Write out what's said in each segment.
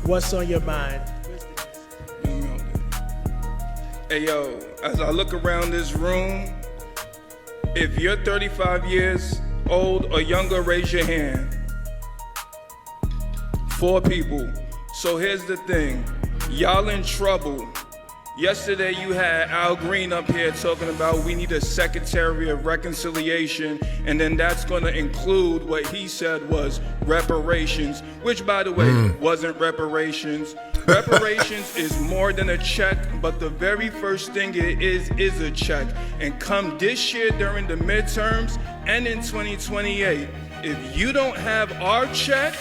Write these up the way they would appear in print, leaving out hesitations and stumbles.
What's on your mind? Hey yo, as I look around this room, if you're 35 years old or younger, raise your hand. 4 people. So here's the thing, y'all in trouble. Yesterday you had Al Green up here talking about we need a Secretary of Reconciliation, and then that's going to include what he said was reparations, which by the way wasn't reparations. Reparations is more than a check, but the very first thing it is a check. And come this year during the midterms and in 2028, if you don't have our check,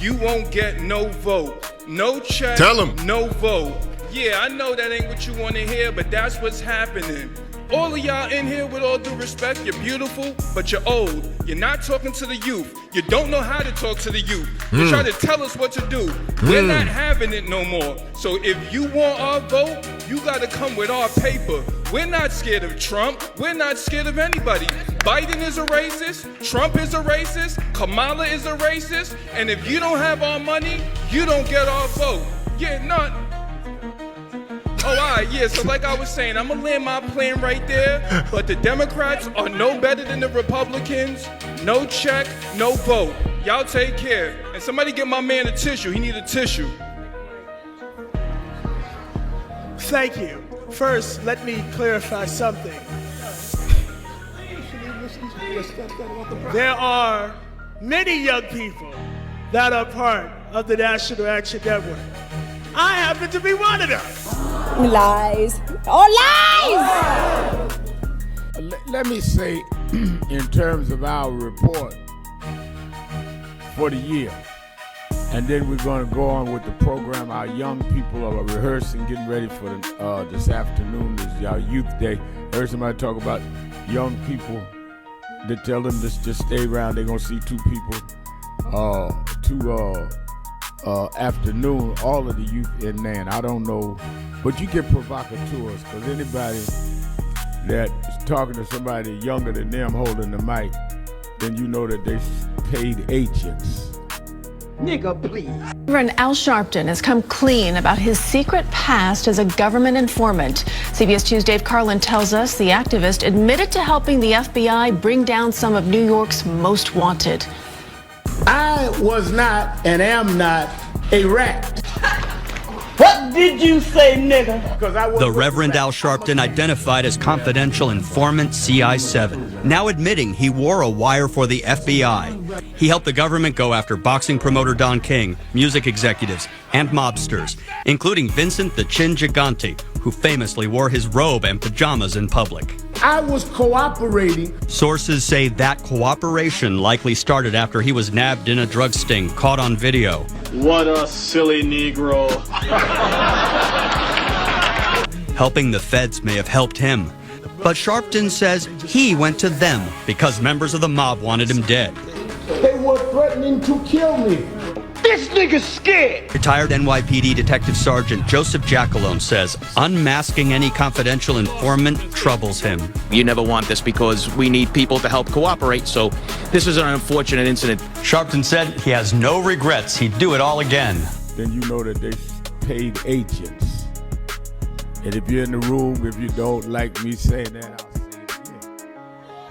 you won't get no vote. No check, Tell 'em. No vote. Yeah, I know that ain't what you want to hear, but that's what's happening. All of y'all in here, with all due respect, you're beautiful, but you're old. You're not talking to the youth. You don't know how to talk to the youth. You try to tell us what to do. We're not having it no more. So if you want our vote, you got to come with our paper. We're not scared of Trump. We're not scared of anybody. Biden is a racist. Trump is a racist. Kamala is a racist. And if you don't have our money, you don't get our vote. Yeah, not. Oh, all right, yeah, so like I was saying, I'm gonna land my plane right there, but the Democrats are no better than the Republicans. No check, no vote. Y'all take care. And somebody get my man a tissue. He need a tissue. Thank you. First, let me clarify something. There are many young people that are part of the National Action Network. I happen to be one of them. Lies. Oh, lies! Let me say, in terms of our report for the year, and then we're going to go on with the program. Our young people are rehearsing, getting ready for this afternoon. This is our Youth Day. I heard somebody talk about young people. They tell them to just stay around. They're going to see 2 people, afternoon, all of the youth in there. And I don't know, but you get provocateurs, because anybody that is talking to somebody younger than them holding the mic, then you know that they paid agents. Nigga, please. Reverend Al Sharpton has come clean about his secret past as a government informant. CBS 2's Dave Carlin tells us the activist admitted to helping the FBI bring down some of New York's most wanted. I was not and am not a rat. What did you say, nigga? The Reverend Al Sharpton identified as confidential informant CI7, now admitting he wore a wire for the FBI. He helped the government go after boxing promoter Don King, music executives, and mobsters, including Vincent the Chin Gigante, who famously wore his robe and pajamas in public. I was cooperating. Sources say that cooperation likely started after he was nabbed in a drug sting, caught on video. What a silly Negro. Helping the feds may have helped him. But Sharpton says he went to them because members of the mob wanted him dead. They were threatening to kill me. This nigga's scared. Retired NYPD Detective Sergeant Joseph Jackalone says unmasking any confidential informant troubles him. You never want this because we need people to help cooperate, so this is an unfortunate incident. Sharpton said he has no regrets. He'd do it all again. Then you know that they paid agents. And if you're in the room, if you don't like me saying that, I'll say it again.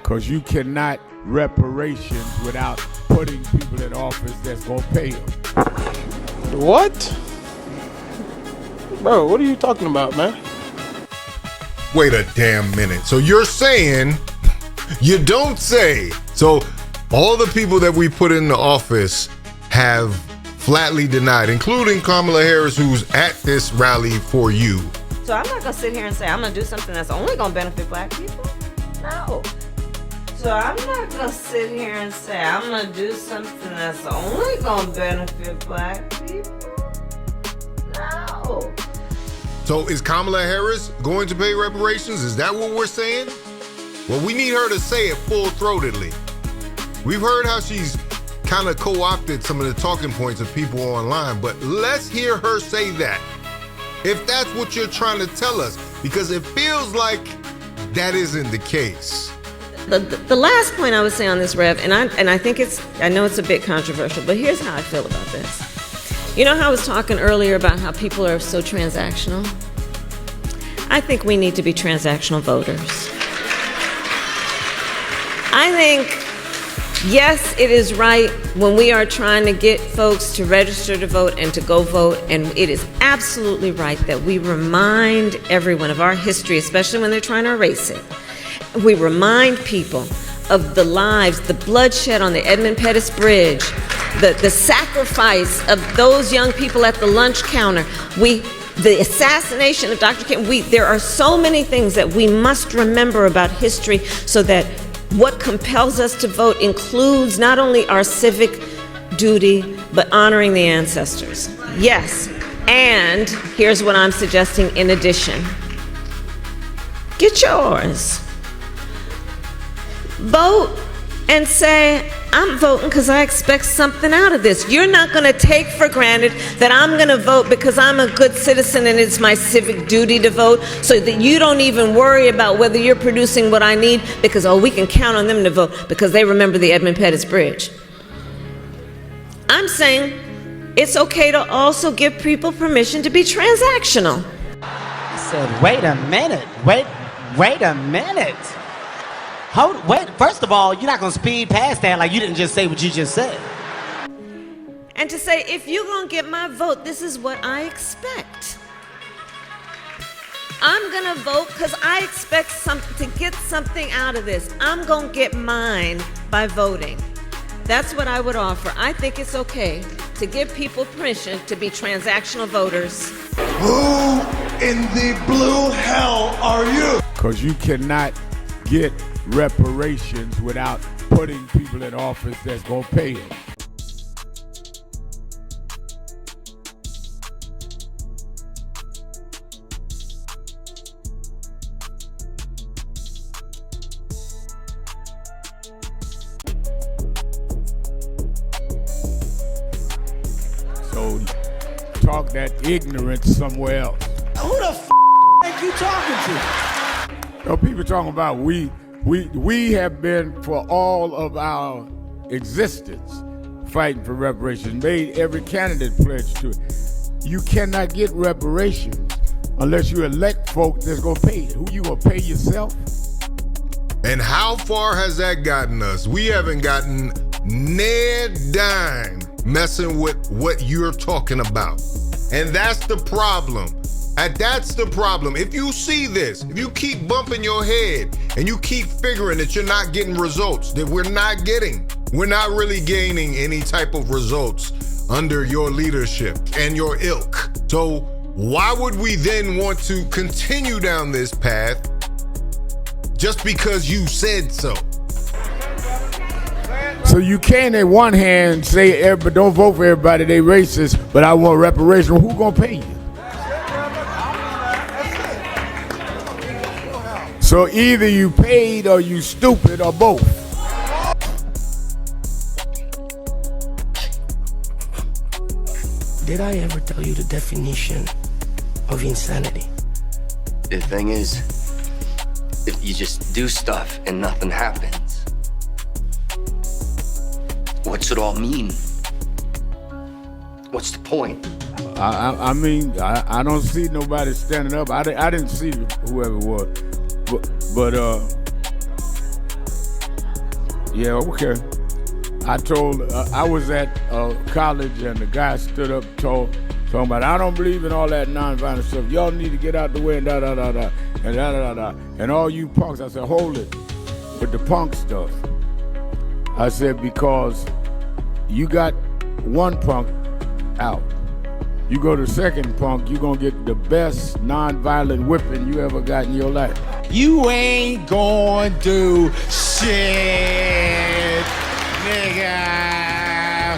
Because you cannot reparations without putting people in office that's going to pay them. What? Bro, what are you talking about, man? Wait a damn minute. So you're saying you don't say. So all the people that we put in the office have flatly denied, including Kamala Harris, who's at this rally for you. So I'm not going to sit here and say I'm going to do something that's only going to benefit black people. No. So I'm not going to sit here and say I'm going to do something that's only going to benefit black people. No. So is Kamala Harris going to pay reparations? Is that what we're saying? Well, we need her to say it full-throatedly. We've heard how she's kind of co-opted some of the talking points of people online, but let's hear her say that. If that's what you're trying to tell us, because it feels like that isn't the case. The last point I would say on this, Rev, and I think I know it's a bit controversial, but here's how I feel about this. You know how I was talking earlier about how people are so transactional? I think we need to be transactional voters. I think, yes, it is right when we are trying to get folks to register to vote and to go vote, and it is absolutely right that we remind everyone of our history, especially when they're trying to erase it. We remind people of the lives, the bloodshed on the Edmund Pettus Bridge, the sacrifice of those young people at the lunch counter, the assassination of Dr. King. There are so many things that we must remember about history so that what compels us to vote includes not only our civic duty, but honoring the ancestors. Yes, and here's what I'm suggesting in addition. Get yours. Vote and say, I'm voting because I expect something out of this. You're not going to take for granted that I'm going to vote because I'm a good citizen and it's my civic duty to vote, so that you don't even worry about whether you're producing what I need because, we can count on them to vote because they remember the Edmund Pettus Bridge. I'm saying it's okay to also give people permission to be transactional. I said, wait a minute. Wait a minute. Wait, first of all, you're not going to speed past that like you didn't just say what you just said. And to say, if you're going to get my vote, this is what I expect. I'm going to vote because I expect to get something out of this. I'm going to get mine by voting. That's what I would offer. I think it's okay to give people permission to be transactional voters. Who in the blue hell are you? Because you cannot get reparations without putting people in office that's gonna pay it. So talk that ignorance somewhere else. Who the think you talking to? No, people talking about we have been for all of our existence fighting for reparations, made every candidate pledge to it. You cannot get reparations unless you elect folk that's gonna pay it. Who you gonna pay yourself? And how far has that gotten us? We haven't gotten near dime messing with what you're talking about. And that's the problem. And that's the problem. If you see this, if you keep bumping your head and you keep figuring that you're not getting results, that we're not really gaining any type of results under your leadership and your ilk. So why would we then want to continue down this path just because you said so? So you can't at one hand say, but don't vote for everybody, they racist, but I want reparations. Who gonna pay you? So either you paid or you stupid or both. Did I ever tell you the definition of insanity? The thing is, if you just do stuff and nothing happens, what's it all mean? What's the point? I mean, I don't see nobody standing up. I didn't see whoever it was. But yeah, okay. I was at college and the guy stood up talking about, I don't believe in all that nonviolent stuff. Y'all need to get out the way and da-da-da-da, and da-da-da-da. And all you punks, I said, hold it with the punk stuff. I said, because you got one punk out. You go to second punk, you're gonna get the best nonviolent whipping you ever got in your life. You ain't gonna do shit, nigga.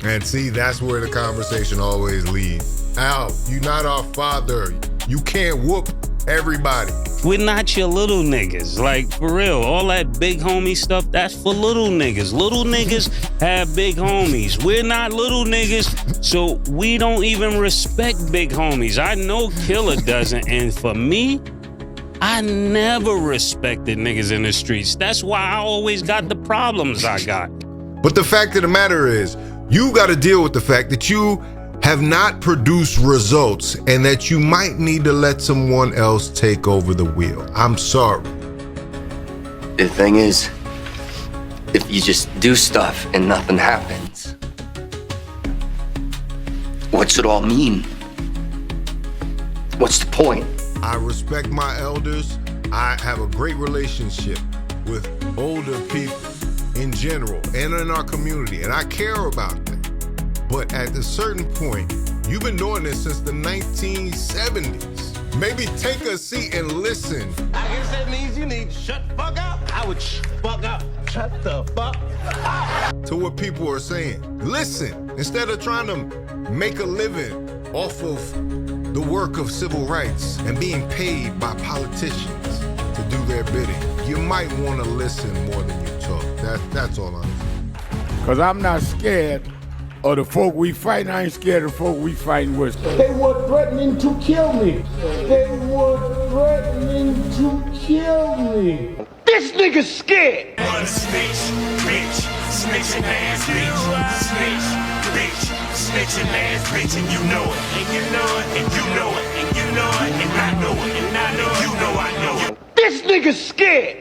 And see, that's where the conversation always leads. Al, you're not our father. You can't whoop everybody. We're not your little niggas. Like, for real, all that big homie stuff, that's for little niggas. Little niggas have big homies. We're not little niggas, so we don't even respect big homies. I know Killer doesn't, and for me, I never respected niggas in the streets. That's why I always got the problems I got. But the fact of the matter is, You got to deal with the fact that you have not produced results and that you might need to let someone else take over the wheel. I'm sorry. The thing is, if you just do stuff and nothing happens, what's it all mean? What's the point? I respect my elders. I have a great relationship with older people in general and in our community, and I care about them. But at a certain point, you've been doing this since the 1970s. Maybe take a seat and listen. I guess that means you need to shut the fuck up. I would fuck up. Shut the fuck up. To what people are saying. Listen, instead of trying to make a living off of the work of civil rights and being paid by politicians to do their bidding, you might want to listen more than you talk. That's all I'm saying. Because I'm not scared of the folk we fighting. I ain't scared of the folk we fighting with. They were threatening to kill me. They were threatening to kill me. This nigga's scared. Snitch, bitch, snitching ass bitch, snitch, bitch, snitching ass bitch, and you know it, and you know it, and you know it, and you know it, and I know it, and I know it, you know I know it. This nigga's scared.